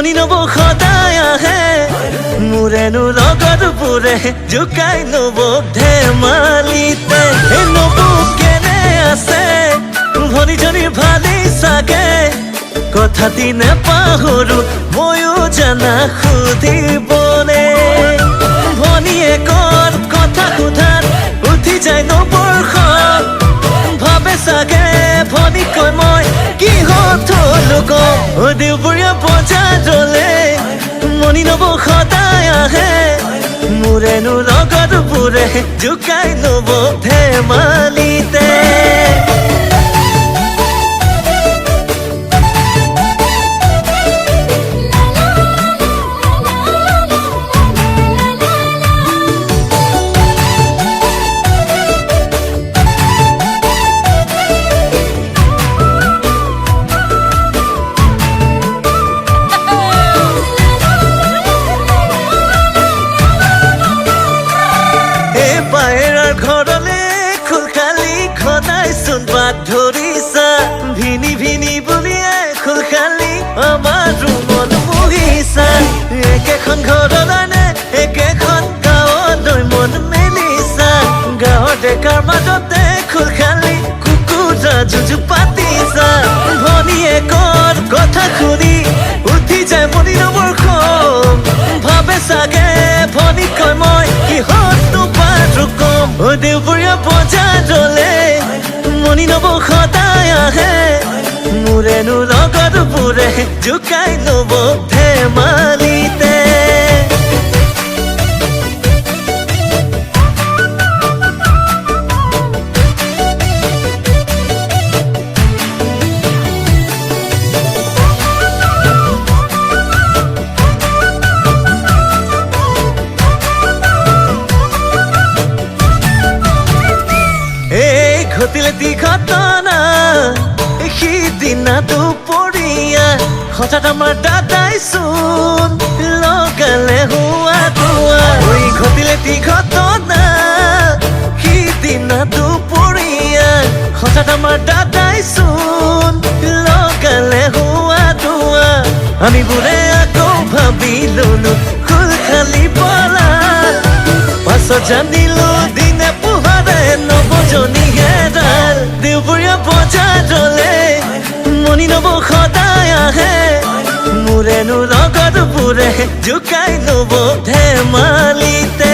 মনি নব সদায় আহে মোৰেনো লগৰবোৰে জোকাই নব ধেমালিতে নব কেনে আছে ভনীজনী ভালেই চাগে কথাটি নেপাহৰো ময়ো জানা সুধিবনে ভনীয়েকৰ কথা সোধাত উঠি যায় নবৰ খন ভাবে চাগে ভনীকৈ মই কিহত হলো কম দেওবৰীয়া বজাৰলে মনি নব সদায় আহে মোৰেনো লগৰবোৰে জোকাই নব ধেমালিতে ধৰিছা ভিনি ভিনি বুলিয়াই খোল খালি আমাৰ মন মুহিছা একেখন ঘৰলৈ একেখন গাঁৱলৈ মন মেলিছা গাঁৱৰ ডেকাৰ মাজতে খোল খালি কুকুৰা যুঁজু পাতিছা ভনীয়েকৰ কথা শুনি উঠি যায় মনি নবৰ খং ভাবে চাগে ভনীকৈ মই কিহতনো পাৰো কম দেওবৰীয়া বজাৰলে মনি নব সদায় আহে মোৰেনো লগৰবোৰে জোকাই নব ধেমালিতে ঘটিলে তি ঘটনা সিদিনা দুপৰীয়া হঠাৎ আমাৰ দাদাই চোন লগালে হুৱা ধোৱা ঘটিলে তি ঘটনা সিদিনা দুপৰীয়া হঠাৎ আমাৰ দাদাই চোন লগালে হুৱা ধোৱা আমি বোৰে আকৌ ভাবি ললো খোল খালি পলা পাছত জানিলো দিনে পোহৰে নবজনী হেৰাল দেওবৰীয়া বজাৰলে মনি নব সদায় আহে মোৰেনো লগৰবোৰে জোকাই নব ধেমালিতে